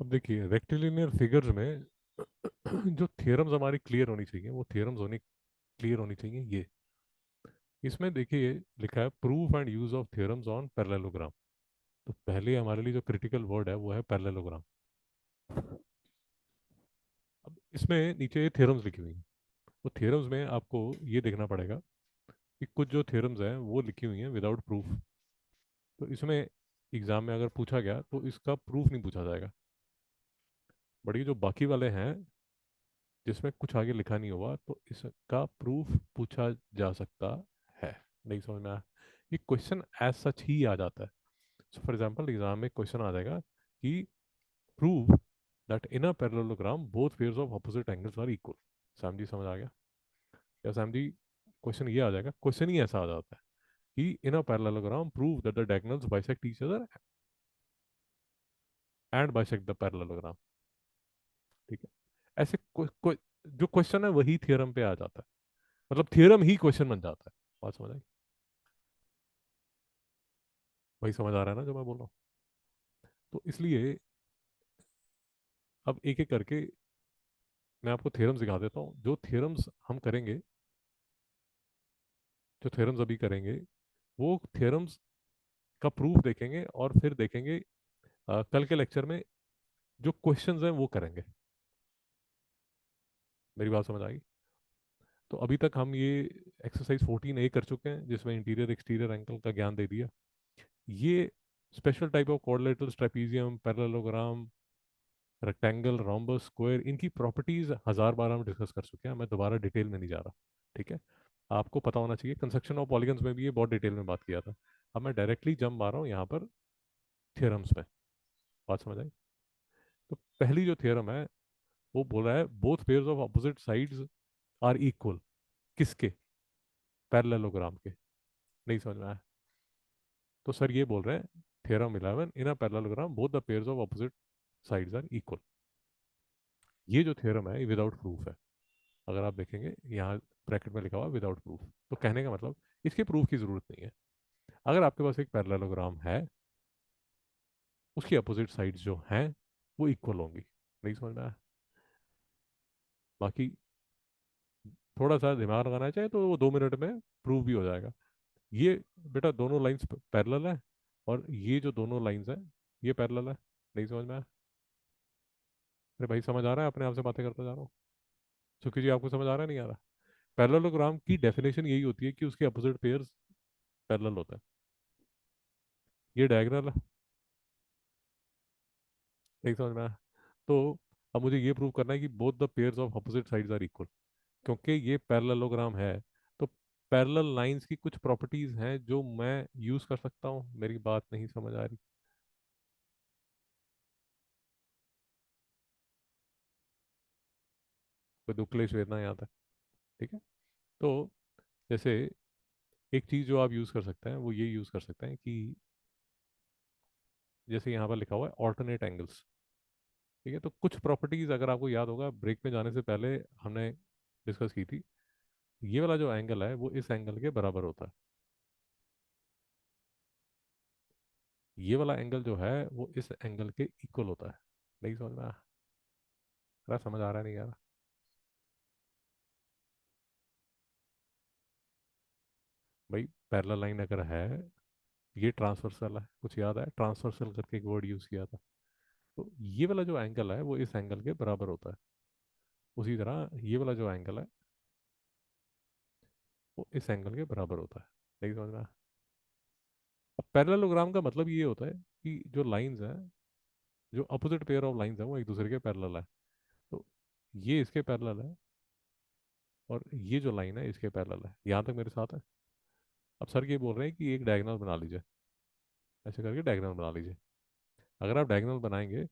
अब देखिए rectilinear figures में जो थियरम्स हमारी क्लियर होनी चाहिए वो थियरम्स होनी क्लियर होनी चाहिए ये। इसमें देखिए लिखा है proof and use of theorems on parallelogram. तो पहले हमारे लिए जो क्रिटिकल वर्ड है वो है पैरेललोग्राम। अब इसमें नीचे थियरम्स लिखी हुई हैं। तो थियरम्स में आपको ये देखना पड़ेगा कि कुछ जो थियरम्स हैं वो लिखी हुई हैं विदाउट प्रूफ। तो इसमें एग्जाम में अगर पूछा गया तो इसका प्रूफ नहीं पूछा जाएगा। बट ये जो बाकी वाले हैं जिसमें कुछ आगे लिखा नहीं हुआ तो इसका प्रूफ पूछा जा सकता है। नहीं समझ में आया? ये क्वेश्चन एज सच ही आ जाता है। सो फॉर एग्जांपल एग्जाम में क्वेश्चन आ जाएगा कि prove that in a parallelogram both pairs of opposite angles are equal. Sam ji समझ आ गया? या सैम जी क्वेश्चन ये आ जाएगा, क्वेश्चन ही ऐसा आ जाता है कि in a parallelogram prove that the diagonals bisect each other and bisect the parallelogram. ठीक है? ऐसे जो क्वेश्चन है वही थियरम पे आ जाता है। मतलब थियरम ही क्वेश्चन बन जाता है। बात समझ आई? वही समझ आ रहा है ना जो मैं बोल रहा हूँ? तो इसलिए अब एक एक करके मैं आपको थ्योरम सिखा देता हूँ। जो थ्योरम्स हम करेंगे, जो थ्योरम्स अभी करेंगे वो थ्योरम्स का प्रूफ देखेंगे और फिर देखेंगे कल के लेक्चर में जो क्वेश्चंस हैं वो करेंगे। मेरी बात समझ आई? तो अभी तक हम ये एक्सरसाइज 14A कर चुके हैं जिसमें इंटीरियर एक्सटीरियर एंगल का ज्ञान दे दिया। ये special type of quadrilateral trapezium parallelogram rectangle rhombus square इनकी प्रॉपर्टीज हजार बार हम डिस्कस कर चुके हैं। मैं दोबारा डिटेल में नहीं जा रहा। ठीक है? आपको पता होना चाहिए कंस्ट्रक्शन ऑफ पॉलीगन्स में भी ये बहुत डिटेल में बात किया था। अब मैं डायरेक्टली जंप मार रहा हूँ यहाँ पर थियरम्स में। बात समझ आई? तो पहली जो थियरम है वो बोल रहा है both pairs of opposite sides are equal. किसके? पैरेललोग्राम के। नहीं समझ में आया? तो सर ये बोल रहे हैं theorem 11 in a parallelogram both the pairs of opposite sides are equal. ये जो थियरम है ये विदाउट प्रूफ है। अगर आप देखेंगे यहाँ ब्रैकेट में लिखा हुआ विदाउट प्रूफ। तो कहने का मतलब इसके प्रूफ की जरूरत नहीं है। अगर आपके पास एक पैरेललोग्राम है उसकी अपोजिट साइड्स जो हैं वो इक्वल होंगी। नहीं समझ में आया? बाकी थोड़ा सा दिमाग लगाना चाहिए तो वो 2 मिनट में प्रूव भी हो जाएगा। ये बेटा दोनों लाइंस पैरेलल है और ये जो दोनों लाइंस हैं ये पैरेलल है। नहीं समझ में आया? अरे भाई समझ आ रहा है? अपने आप से बातें करता जा रहा हूँ। सुखी जी आपको समझ आ रहा है नहीं आ रहा? पैरेललोग्राम की डेफिनेशन यही होती है कि उसके अपोजिट पेयर्स पैरेलल होता है। ये डायग्राल है। नहीं समझ में आया? तो अब मुझे ये प्रूव करना है कि both the pairs of opposite sides are equal. क्योंकि ये पैरेललोग्राम है तो पैरेलल लाइंस की कुछ प्रॉपर्टीज हैं जो मैं यूज कर सकता हूँ। मेरी बात नहीं समझ आ रही? कोई दुख क्लेश वेदना यहाँ तक? ठीक है? तो जैसे एक चीज जो आप यूज कर सकते हैं वो ये यूज कर सकते हैं कि जैसे यहाँ पर लिखा हुआ है ऑल्टरनेट एंगल्स। ठीक है? तो कुछ प्रॉपर्टीज अगर आपको याद होगा ब्रेक में जाने से पहले हमने डिस्कस की थी। ये वाला जो एंगल है वो इस एंगल के बराबर होता है। ये वाला एंगल जो है वो इस एंगल के इक्वल होता है। नहीं समझ में आ रहा? समझ आ रहा है नहीं आ रहा? भाई पैरेलल लाइन अगर है ये ट्रांसवर्सल है। कुछ याद है? ट्रांसवर्सल करके एक वर्ड यूज किया था। तो ये वाला जो एंगल है वो इस एंगल के बराबर होता है। उसी तरह ये वाला जो एंगल है वो इस एंगल के बराबर होता है। नहीं समझ में आया? अब पैरेललोग्राम का मतलब ये होता है कि जो लाइंस हैं, जो अपोजिट पेयर ऑफ लाइंस हैं वो एक दूसरे के पैरेलल है। तो ये इसके पैरेलल है और ये जो लाइन है इसके पैरेलल है। यहाँ तक मेरे साथ है? अब सर ये बोल रहे हैं कि एक डायगोनल बना लीजिए। ऐसे करके डायगोनल बना लीजिए। अगर आप डायगोनल बनाएंगे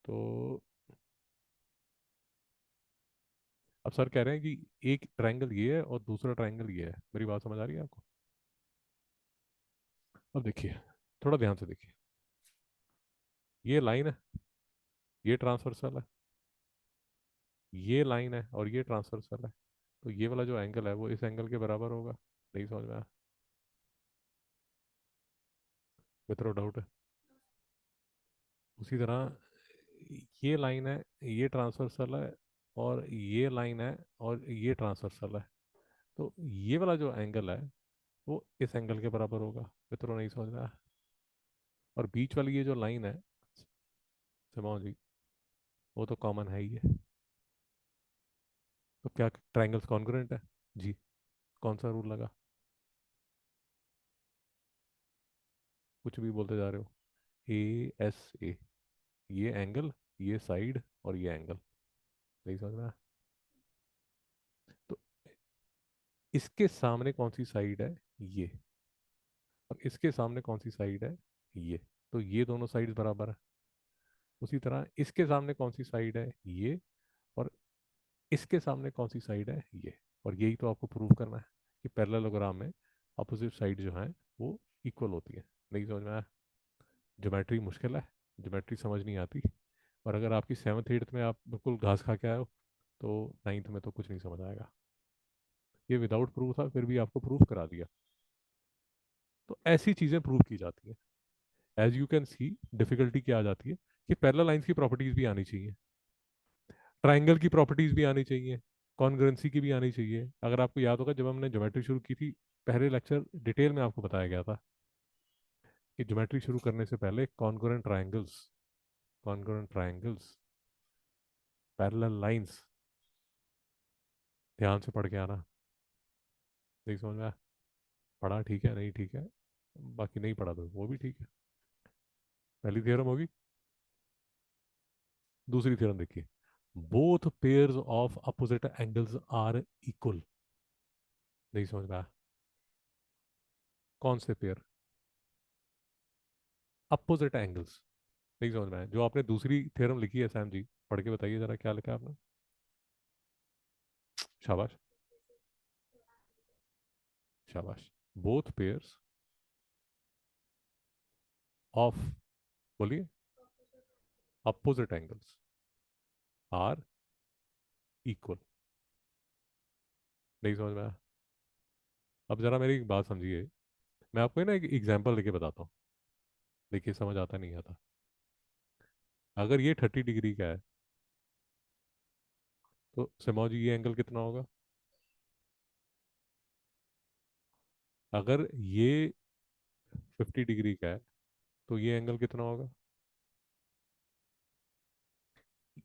तो अब सर कह रहे हैं कि एक ट्रायंगल ये है और दूसरा ट्रायंगल ये है। मेरी बात समझ आ रही है आपको? अब देखिए, थोड़ा ध्यान से देखिए। ये लाइन है, ये ट्रांसवर्सल है। ये लाइन है और ये ट्रांसवर्सल है। तो ये वाला जो एंगल है वो इस एंगल के बराबर होगा। नहीं समझ में आया? विथआउट डाउट है। उसी तरह ये लाइन है, ये ट्रांसवर्सल है, और ये लाइन है, और ये ट्रांसवर्सल है। तो ये वाला जो एंगल है वो इस एंगल के बराबर होगा। मित्रों, नहीं समझ में आया? और बीच वाली ये जो लाइन है, समझो जी, वो तो कॉमन है ही है। तो क्या ट्राइंगल्स कॉन्ग्रुएंट है? जी। कौन सा रूल लगा? कुछ भी बोलते जा रहे हो। ए, ये एंगल, ये साइड, और ये एंगल। नहीं समझ में आया? तो इसके सामने कौन सी साइड है? ये। और इसके सामने कौन सी साइड है? ये। तो ये दोनों साइड्स बराबर है। उसी तरह इसके सामने कौन सी साइड है? ये। और इसके सामने कौन सी साइड है? ये। और यही तो आपको प्रूव करना है कि पैरेललोग्राम में अपोजिट साइड जो है वो इक्वल होती है। नहीं समझ में आया? ज्योमेट्री मुश्किल है, ज्योमेट्री समझ नहीं आती। और अगर आपकी सेवन्थ एट्थ में आप बिल्कुल घास खा के आए हो, तो नाइन्थ में तो कुछ नहीं समझ आएगा। ये विदाउट प्रूफ था, फिर भी आपको प्रूफ करा दिया। तो ऐसी चीज़ें प्रूव की जाती हैं। As you can see, difficulty क्या आ जाती है कि पैरेलल लाइंस की प्रॉपर्टीज भी आनी चाहिए, ट्राइंगल की प्रॉपर्टीज भी आनी चाहिए, कॉन्ग्रुएंसी की भी आनी चाहिए। अगर आपको याद होगा, जब हमने ज्योमेट्री शुरू की थी, पहले लेक्चर डिटेल में आपको बताया गया था कि ज्योमेट्री शुरू करने से पहले कॉन्ग्रुएंट ट्रायंगल्स, पैरेलल लाइंस ध्यान से पढ़ के आना। नहीं समझ में आया? पढ़ा ठीक है, नहीं ठीक है, बाकी नहीं पढ़ा तो वो भी ठीक है। पहली थ्योरम होगी। दूसरी थ्योरम देखिए, both pairs of opposite angles are equal. नहीं समझ में आया? कौन से पेयर? Opposite angles. नहीं समझ में आया? जो आपने दूसरी थ्योरम लिखी है सैम जी, पढ़ के बताइए जरा, क्या लिखा है आपने? शाबाश, शाबाश। बोथ पेयर्स ऑफ, बोलिए, अपोजिट एंगल्स आर इक्वल। नहीं समझ में आया? अब जरा मेरी एक बात समझिए। मैं आपको ना एक एग्जांपल लेके बताता हूँ, देखिए समझ आता नहीं आता। अगर ये 30 डिग्री का है, तो समझो जी ये एंगल कितना होगा? अगर ये 50 डिग्री का है, तो ये एंगल कितना होगा?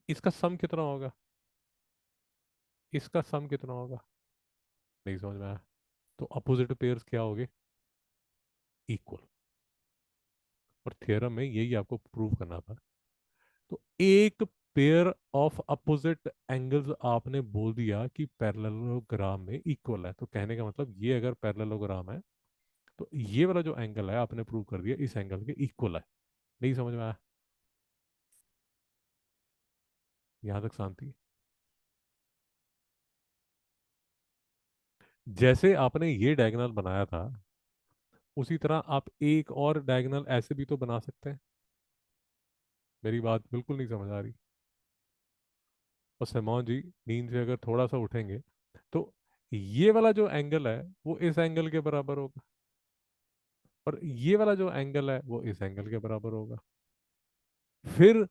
इसका सम कितना होगा? इसका सम कितना होगा? नहीं समझ में आया? तो अपोजिट पेयर्स क्या होंगे? इक्वल। और थ्योरम में यही आपको प्रूव करना था। तो एक पेयर ऑफ अपोजिट एंगल्स आपने बोल दिया कि पैरेललोग्राम में इक्वल है, तो कहने का मतलब ये अगर पैरेललोग्राम है, तो ये वाला जो एंगल है आपने प्रूव कर दिया इस एंगल के इक्वल है। नहीं समझ में आया? यहां तक शांति? जैसे आपने ये डायगोनल बनाया था, उसी तरह आप एक और डायगोनल ऐसे भी तो बना सकते हैं। मेरी बात बिल्कुल नहीं समझ आ रही। और सलमान जी, नींद से अगर थोड़ा सा उठेंगे, तो ये वाला जो एंगल है वो इस एंगल के बराबर होगा, और ये वाला जो एंगल है वो इस एंगल के बराबर होगा। फिर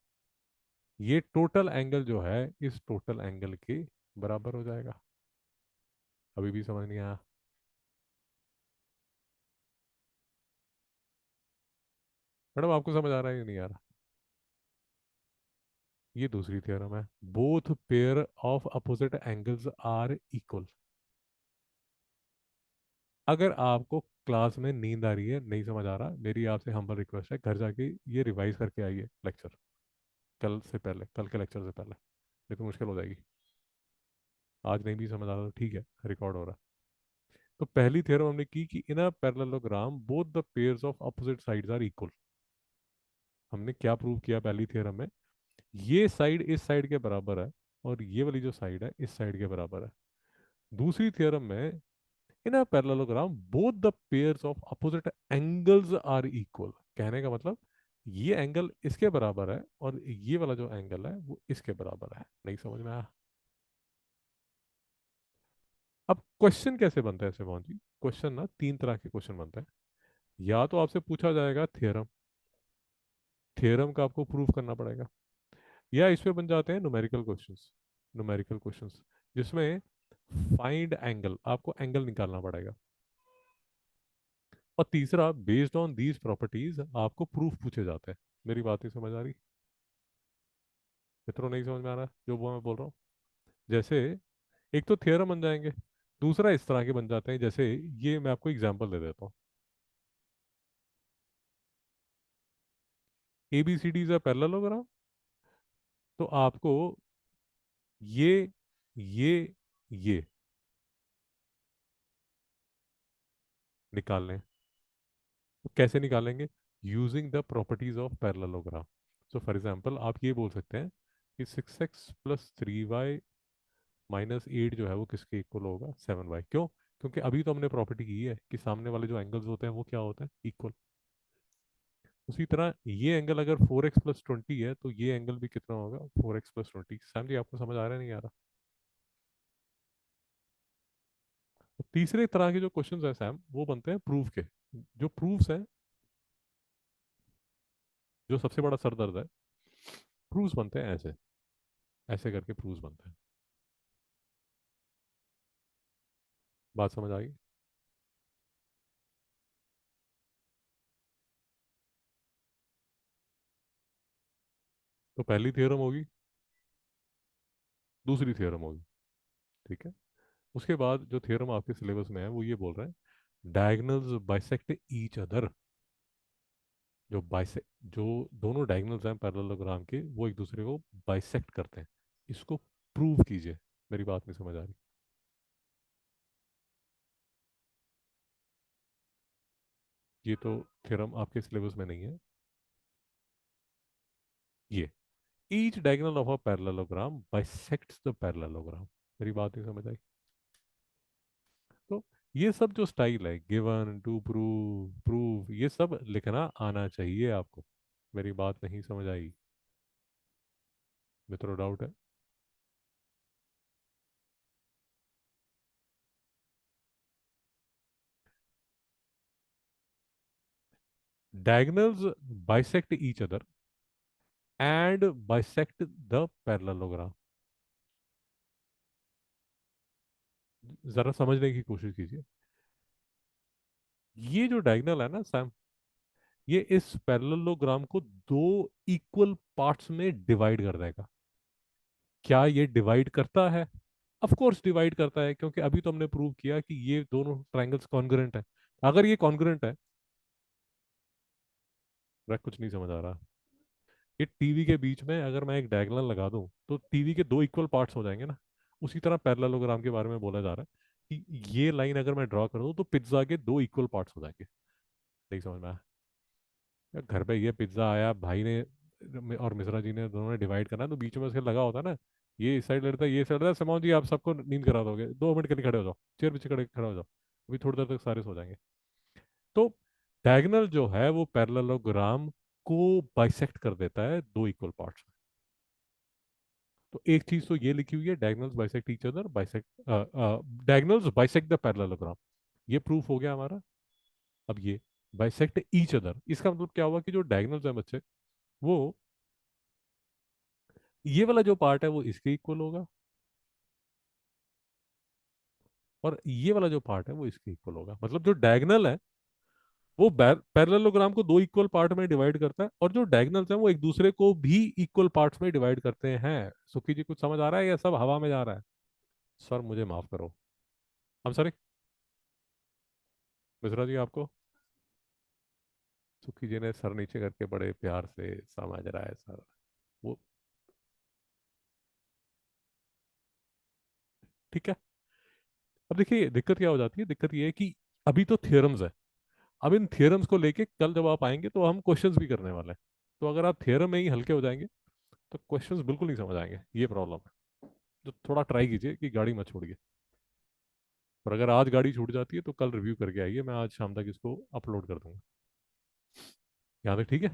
ये टोटल एंगल जो है इस टोटल एंगल के बराबर हो जाएगा। अभी भी समझ नहीं आया? मैडम, आपको समझ आ रहा है या नहीं आ रहा? ये दूसरी थ्योरम है, both pair of opposite angles are equal. अगर आपको क्लास में नींद आ रही है, नहीं समझ आ रहा, मेरी आपसे हम्बल रिक्वेस्ट है, घर जाके ये रिवाइज करके आइए लेक्चर, कल से पहले, कल के लेक्चर से पहले, नहीं तो मुश्किल हो जाएगी। आज नहीं भी समझ आ रहा तो ठीक है, रिकॉर्ड हो रहा है। तो पहली थ्योरम हमने की कि in a parallelogram both the pairs of opposite sides are equal. हमने क्या प्रूव किया पहली थ्योरम में? ये साइड इस साइड के बराबर है, और ये वाली जो साइड है इस साइड के बराबर है। दूसरी थ्योरम में, in a parallelogram both the pairs of opposite angles are equal. कहने का मतलब ये एंगल इसके बराबर है, और ये वाला जो एंगल है वो इसके बराबर है। नहीं समझ में आया? अब क्वेश्चन कैसे बनता है शिवान जी? क्वेश्चन ना तीन तरह के क्वेश्चन बनते हैं। या तो आपसे पूछा जाएगा थ्योरम, थ्योरम का आपको प्रूफ करना पड़ेगा। या इस पे बन जाते हैं न्यूमेरिकल क्वेश्चंस। न्यूमेरिकल क्वेश्चंस जिसमें फाइंड एंगल, आपको एंगल निकालना पड़ेगा। और तीसरा, बेस्ड ऑन दीज प्रॉपर्टीज आपको प्रूफ पूछे जाते हैं। मेरी बात नहीं समझ आ रही मित्रों? नहीं समझ में आ रहा जो वो मैं बोल रहा हूँ? जैसे एक तो थियरम बन जाएंगे, दूसरा इस तरह के बन जाते हैं, जैसे ये मैं आपको एग्जांपल दे देता हूँ। A B C D is a parallelogram. तो आपको ये ये ये निकालने हैं। तो कैसे निकालेंगे? Using the properties of parallelogram. So for example आप ये बोल सकते हैं कि 6x + 3y -8 जो है वो किसके इक्वल होगा? 7y। क्यों? क्योंकि अभी तो हमने प्रॉपर्टी की है कि सामने वाले जो एंगल्स होते हैं वो क्या होते हैं? इक्वल। उसी तरह ये एंगल अगर 4x + 20 है तो ये एंगल भी कितना होगा? 4x + 20। सैम जी आपको समझ आ रहा है नहीं आ रहा? तो तीसरे तरह के जो क्वेश्चंस हैं सैम, वो बनते हैं प्रूफ के। जो प्रूफ्स हैं, जो सबसे बड़ा सरदर्द है, प्रूफ्स बनते हैं ऐसे, ऐसे करके प्रूफ्स बनते हैं। बात समझ आ गई? तो पहली थ्योरम होगी, दूसरी थ्योरम होगी, ठीक है। उसके बाद जो थ्योरम आपके सिलेबस में है वो ये बोल रहे हैं डायगोनल्स बाइसेक्ट ईच अदर। जो बाइसेक्ट, जो दोनों डायगोनल्स हैं पैरेललोग्राम के, वो एक दूसरे को बाइसेक्ट करते हैं। इसको प्रूव कीजिए। मेरी बात नहीं समझ आ रही? ये तो थ्योरम आपके सिलेबस में नहीं है। ये each diagonal of a parallelogram bisects the parallelogram. मेरी बात नहीं समझ आई? तो ये सब जो स्टाइल है, गिवन, टू प्रूव, प्रूव, ये सब लिखना आना चाहिए आपको। मेरी बात नहीं समझ आई मित्रों? डाउट है? Diagonals bisect each other and bisect the parallelogram. जरा समझने की कोशिश कीजिए। ये जो डायगोनल है ना सैम, ये इस पैरेललोग्राम को दो इक्वल पार्ट्स में डिवाइड कर देगा। क्या ये डिवाइड करता है? ऑफ कोर्स डिवाइड करता है, क्योंकि अभी तो हमने प्रूव किया कि ये दोनों ट्रायंगल्स कॉन्ग्रुएंट है। अगर ये कॉन्ग्रुएंट है, मैं कुछ नहीं समझ आ रहा। ये टीवी के बीच में अगर मैं एक डायगोनल लगा दूं तो टीवी के दो इक्वल पार्ट्स हो जाएंगे ना। उसी तरह पैरेललोग्राम के बारे में बोला जा रहा है कि ये लाइन अगर मैं ड्रॉ कर दूं तो पिज्जा के दो इक्वल पार्ट्स हो जाएंगे। नहीं समझ में आया? यार घर पे ये पिज्जा आया, भाई ने और मिश्रा जी ने दोनों ने डिवाइड करना है, तो बीच में उसके लगा होता है ना, ये इस साइड लड़ता है, ये इस साइड लड़ता है। समझो जी आप सबको नींद करा दोगे, 2 मिनट के लिए खड़े हो जाओ, चेयर पीछे खड़े हो जाओ, अभी थोड़ी देर तक सारे सो जाएंगे। तो डायगोनल जो है वो पैरेललोग्राम को बाइसेक्ट कर देता है दो इक्वल पार्ट्स में। तो एक चीज तो ये लिखी हुई है, diagonals bisect each other, bisect, diagonals bisect the parallelogram. ये प्रूफ हो गया हमारा। अब ये बाइसेक्ट ईच अदर, इसका मतलब क्या हुआ कि जो डायगोनल्स है बच्चे, वो ये वाला जो पार्ट है वो इसके इक्वल होगा, और ये वाला जो पार्ट है वो इसके इक्वल होगा। मतलब जो डायगोनल है वो पैरेललोग्राम को दो इक्वल पार्ट में डिवाइड करता है, और जो डायगोनल्स हैं वो एक दूसरे को भी इक्वल पार्ट्स में डिवाइड करते हैं। सुखी जी कुछ समझ आ रहा है या सब हवा में जा रहा है? सर मुझे माफ करो। हम सॉरी, मिश्रा जी आपको? सुखी जी ने सर नीचे करके बड़े प्यार से समझ रहा है सर। वो ठीक है। अब देखिए दिक्कत क्या हो जाती है, दिक्कत ये है कि अभी तो थियरम्स है। अब इन थियरम्स को लेके कल जब आप आएंगे तो हम क्वेश्चंस भी करने वाले हैं। तो अगर आप थियरम में ही हल्के हो जाएंगे तो क्वेश्चंस बिल्कुल नहीं समझ आएंगे, ये प्रॉब्लम है। तो थोड़ा ट्राई कीजिए कि गाड़ी मत छोड़िए। और अगर आज गाड़ी छूट जाती है तो कल रिव्यू करके आइए, मैं आज शाम तक इसको अपलोड कर दूंगा। यहाँ तक ठीक है?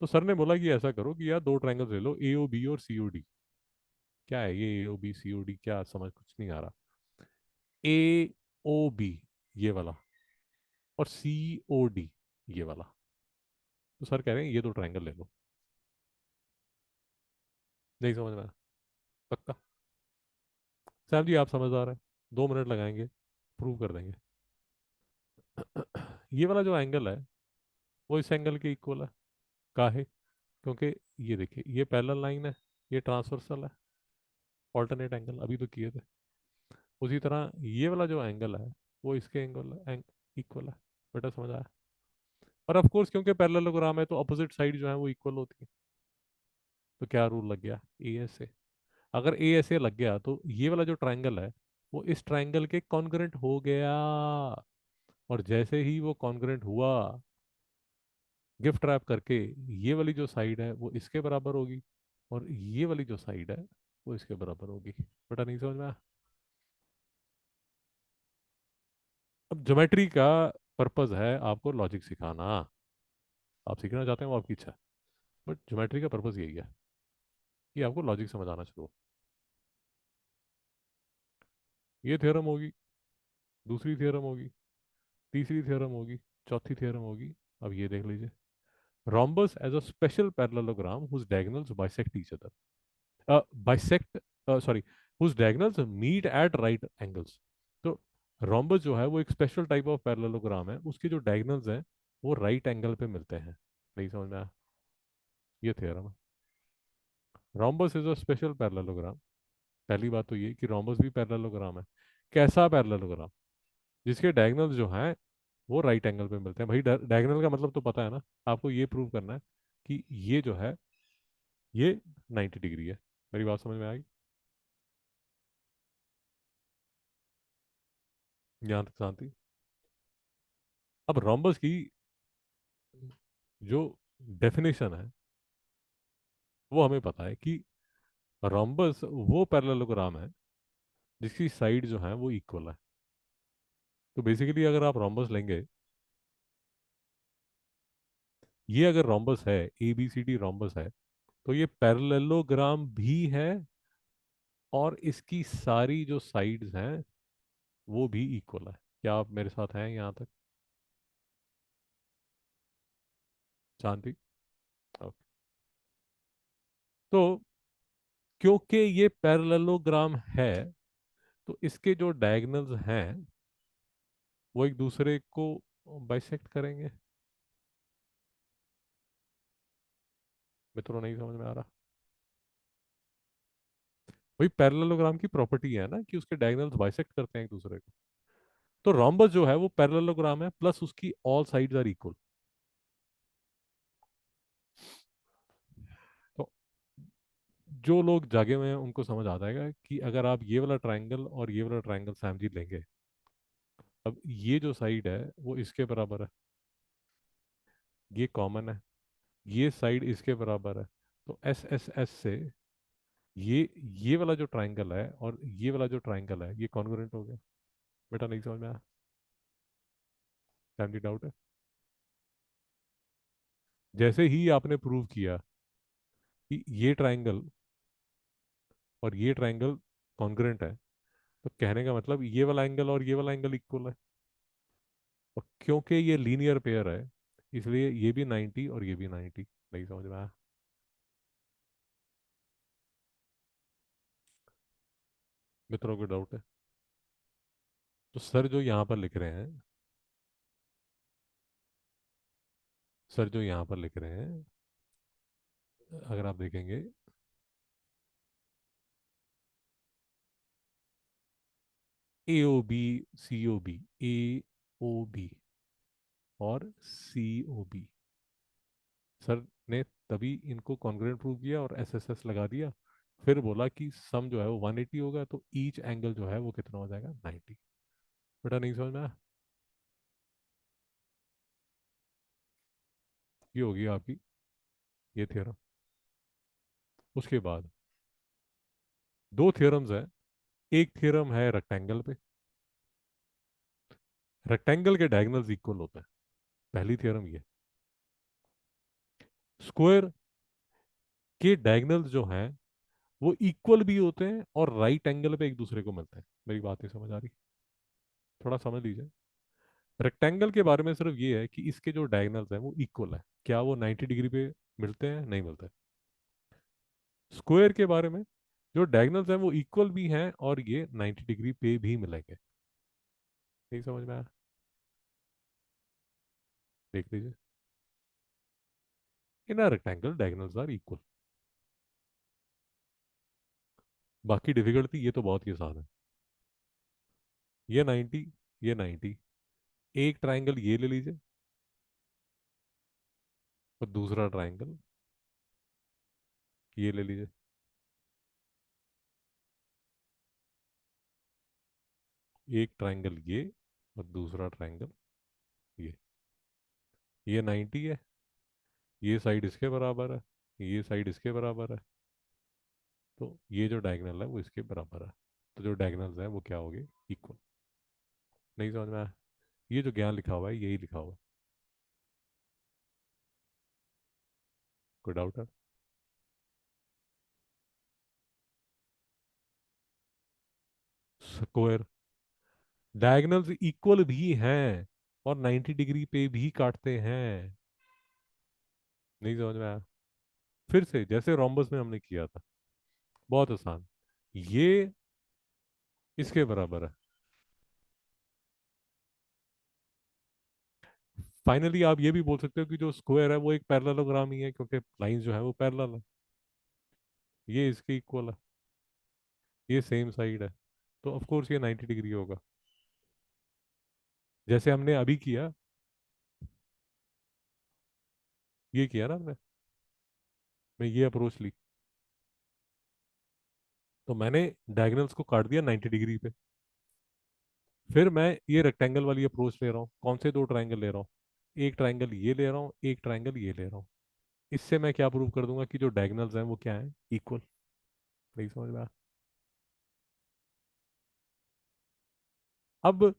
तो सर ने बोला कि ऐसा करो कि यार दो ट्रायंगल्स ले लो, ए ओ बी और सी ओ डी। क्या है ये ए O B C O D? क्या समझ कुछ नहीं आ रहा। ए ओ बी ये वाला, और सी ओ डी ये वाला। तो सर कह रहे हैं ये दो ट्रायंगल ले लो। नहीं समझ में आया? पक्का? सैम जी आप समझदार हैं, 2 मिनट लगाएंगे, प्रूव कर देंगे। ये वाला जो एंगल है वो इस एंगल के इक्वल है। काहे? क्योंकि ये देखिए, ये पैरेलल लाइन है, ये ट्रांसवर्सल है, ऑल्टरनेट एंगल अभी तो किए थे। उसी तरह ये वाला जो एंगल है वो इसके एंगल इक्वल है। बेटा समझ आया? और ऑफ कोर्स क्योंकि पैरेललोग्राम है तो अपोजिट साइड जो है वो इक्वल होती है। तो क्या रूल लग गया? A S A. अगर ए एस ए लग गया तो ये वाला जो ट्रायंगल है वो इस ट्रायंगल के कॉन्ग्रुएंट हो गया। और जैसे ही वो कॉन्ग्रुएंट हुआ, गिफ्ट रैप करके, ये वाली जो साइड है वो इसके बराबर होगी, और ये वाली जो साइड है वो इसके बराबर होगी। बेटा नहीं समझ में आया? अब ज्योमेट्री का पर्पज है आपको लॉजिक सिखाना। आप सीखना चाहते हैं वो आपकी इच्छा है, बट ज्योमेट्री का पर्पज यही है कि आपको लॉजिक समझ आना शुरू हो। ये थ्योरम होगी, दूसरी थ्योरम होगी, तीसरी थ्योरम होगी, चौथी थ्योरम होगी। अब ये देख लीजिए, rhombus as a special parallelogram whose diagonals bisect each other, bisect, sorry, whose diagonals meet at right angles। तो rhombus जो है वो एक स्पेशल टाइप ऑफ पैरेललोग्राम है, उसके जो डायगोनल्स हैं वो राइट एंगल पे मिलते हैं। नहीं समझ में आया? ये थ्योरम है। rhombus is a special parallelogram. पहली बात तो ये कि rhombus भी पैरेललोग्राम है। कैसा पैरेललोग्राम? जिसके डायगोनल्स जो हैं वो राइट एंगल पे मिलते हैं। भाई डायगोनल का मतलब तो पता है ना? आपको ये प्रूव करना है कि ये जो है ये 90 डिग्री है। मेरी बात समझ में आ गई? यहाँ तक शांति? अब रोम्बस की जो डेफिनेशन है वो हमें पता है कि रोम्बस वो पैरेललोग्राम है जिसकी साइड जो है वो इक्वल है। तो बेसिकली अगर आप रोम्बस लेंगे, ये अगर रोम्बस है, A B C D rhombus है, तो ये पैरेललोग्राम भी है, और इसकी सारी जो साइड्स हैं वो भी इक्वल है। क्या आप मेरे साथ हैं यहाँ तक? शांति? ओके। तो क्योंकि ये पैरेललोग्राम है तो इसके जो डायगोनल्स हैं वो एक दूसरे को बाइसेक्ट करेंगे। मित्रों नहीं समझ में आ रहा? वही पैरेललोग्राम की प्रॉपर्टी है ना कि उसके डायगोनल्स बाइसेक्ट करते हैं एक दूसरे को। तो रोम्बस जो है वो पैरेललोग्राम है प्लस उसकी ऑल साइड्स आर इक्वल। तो जो लोग जागे हुए हैं उनको समझ आ जाएगा कि अगर आप ये वाला ट्रायंगल और ये वाला ट्रायंगल सैमजी लेंगे, अब ये जो साइड है वो इसके बराबर है, ये कॉमन है, ये साइड इसके बराबर है। तो एस एस एस से ये ये वाला जो ट्रायंगल है और ये वाला जो ट्रायंगल है ये कॉन्ग्रुएंट हो गया। बेटा नहीं समझ में आया? फैमिली डाउट है? जैसे ही आपने प्रूव किया कि ये ट्रायंगल और ये ट्रायंगल कॉन्ग्रुएंट है, तो कहने का मतलब ये वाला एंगल और ये वाला एंगल इक्वल है। और क्योंकि ये लीनियर पेयर है इसलिए ये भी 90 और ये भी 90। नहीं समझ में आया? मित्रों को डाउट है? तो सर जो यहाँ पर लिख रहे हैं, सर जो यहाँ पर लिख रहे हैं, अगर आप देखेंगे, ए ओ बी, सी ओ बी, ए ओ बी और सी ओ बी, सर ने तभी इनको कॉन्ग्रुएंट प्रूव किया और एस एस एस लगा दिया। फिर बोला कि सम जो है वो 180 होगा, तो ईच एंगल जो है वो कितना हो जाएगा? 90। बेटा नहीं समझ में आया? ये होगी आपकी ये थ्योरम। उसके बाद दो थ्योरम्स है। एक थ्योरम है रेक्टेंगल पे, रेक्टेंगल के डायगोनल्स इक्वल होते हैं। पहली थ्योरम ये। स्क्वायर के डायगोनल्स जो हैं वो इक्वल भी होते हैं और राइट एंगल पे एक दूसरे को मिलते हैं। मेरी बात नहीं समझ आ रही? थोड़ा समझ लीजिए। रेक्टेंगल के बारे में सिर्फ ये है कि इसके जो डायगोनल्स हैं वो इक्वल है। क्या वो 90 डिग्री पे मिलते हैं? नहीं मिलते। स्क्वायर के बारे में, जो डायगनल्स हैं वो इक्वल भी हैं और ये 90 डिग्री पे भी मिलेंगे। नहीं समझ में आया? देख लीजिए। In a rectangle diagonals are equal. बाकी डिफिकल्टी ये तो बहुत ही आसान है। ये 90, ये 90, एक ट्राइंगल ये ले लीजिए और दूसरा ट्राइंगल ये ले लीजिए। एक ट्राइंगल ये और दूसरा ट्राइंगल ये। ये 90 है, ये साइड इसके बराबर है, ये साइड इसके बराबर है, तो ये जो डायगनल है वो इसके बराबर है। तो जो डायगनल्स हैं वो क्या हो गए? इक्वल। नहीं समझ में आया? ये जो ज्ञान लिखा हुआ है यही लिखा हुआ है। कोई डाउट है? स्क्वायर डायगनल्स इक्वल भी हैं और 90 डिग्री पे भी काटते हैं। नहीं समझ में आया? फिर से जैसे रोम्बस में हमने किया था, बहुत आसान। ये इसके बराबर है। फाइनली आप ये भी बोल सकते हो कि जो स्क्वायर है वो एक पैरेललोग्राम ही है, क्योंकि लाइन जो है वो पैरेलल है। ये इसके इक्वल है, ये सेम साइड है, तो ऑफ कोर्स ये 90 डिग्री होगा। जैसे हमने अभी किया, ये किया ना हमने, मैं ये अप्रोच ली, तो मैंने डायगनल्स को काट दिया 90 डिग्री पे। फिर मैं ये रेक्टेंगल वाली अप्रोच ले रहा हूँ। कौन से दो ट्रायंगल ले रहा हूँ? एक ट्रायंगल ये ले रहा हूँ, एक ट्रायंगल ये ले रहा हूँ। इससे मैं क्या प्रूव कर दूंगा कि जो डायगनल्स हैं वो क्या है? इक्वल। नहीं समझ में आया? अब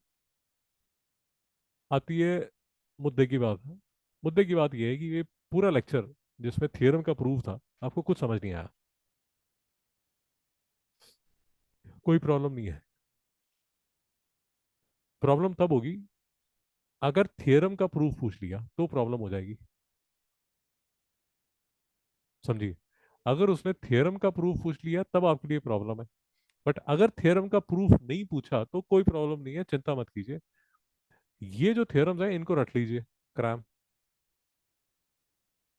आती है मुद्दे की बात है। मुद्दे की बात यह है कि ये पूरा लेक्चर जिसमें थियरम का प्रूफ था, आपको कुछ समझ नहीं आया। कोई प्रॉब्लम नहीं है। प्रॉब्लम तब होगी अगर थियरम का प्रूफ पूछ लिया, तो प्रॉब्लम हो जाएगी। समझिए, अगर उसने थियरम का प्रूफ पूछ लिया तब आपके लिए प्रॉब्लम है। बट अगर थियरम का प्रूफ नहीं पूछा तो कोई प्रॉब्लम नहीं है, चिंता मत कीजिए। ये जो थियरम्स हैं इनको रख लीजिए क्रैम।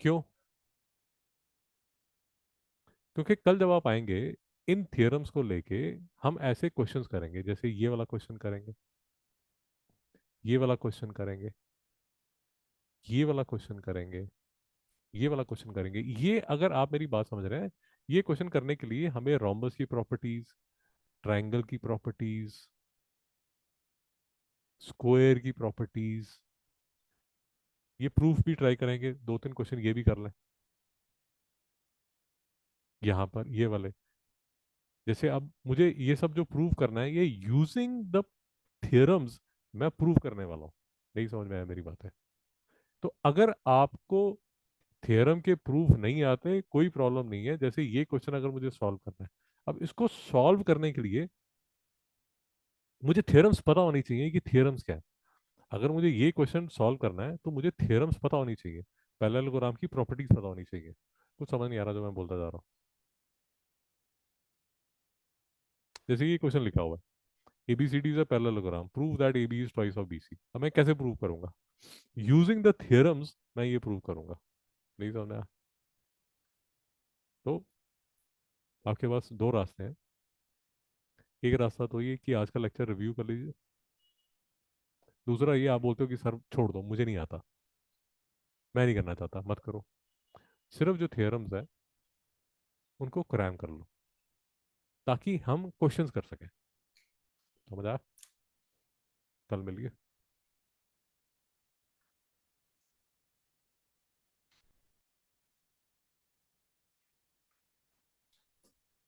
क्यों? क्योंकि कल जब आप आएंगे, इन थियरम्स को लेके हम ऐसे क्वेश्चंस करेंगे, जैसे ये वाला क्वेश्चन करेंगे, ये वाला क्वेश्चन करेंगे, ये वाला क्वेश्चन करेंगे, ये वाला क्वेश्चन करेंगे। ये अगर आप मेरी बात समझ रहे हैं, ये क्वेश्चन करने के लिए हमें रोम्बस की प्रॉपर्टीज, ट्रायंगल की प्रॉपर्टीज, स्क्वायर की प्रॉपर्टीज, ये प्रूफ भी ट्राई करेंगे। दो तीन क्वेश्चन ये भी कर लें यहाँ पर, ये वाले। जैसे अब मुझे ये सब जो प्रूव करना है, ये यूजिंग द थियरम्स मैं प्रूव करने वाला हूँ। नहीं समझ में आया मेरी बात है? तो अगर आपको थियरम के प्रूफ नहीं आते, कोई प्रॉब्लम नहीं है। जैसे ये क्वेश्चन अगर मुझे सॉल्व करना है, अब इसको सॉल्व करने के लिए मुझे थियरम्स पता होनी चाहिए कि थियरम्स क्या है। अगर मुझे ये क्वेश्चन सॉल्व करना है तो मुझे थियरम्स पता होनी चाहिए, पैरेललोग्राम की प्रॉपर्टीज पता होनी चाहिए। कुछ समझ नहीं आ रहा जो मैं बोलता जा रहा हूँ? जैसे ये क्वेश्चन लिखा हुआ है, ABCD is a parallelogram, prove that AB is twice of BC। अब मैं कैसे प्रूव करूंगा? यूजिंग द थियरम्स मैं ये प्रूव करूंगा। नहीं समझा? तो आपके पास दो रास्ते हैं। एक रास्ता तो ये कि आज का लेक्चर रिव्यू कर लीजिए। दूसरा ये, आप बोलते हो कि सर छोड़ दो, मुझे नहीं आता, मैं नहीं करना चाहता, मत करो। सिर्फ जो थियरम्स है उनको क्रैम कर लो, ताकि हम क्वेश्चंस कर सकें। समझ आया? कल मिलिए।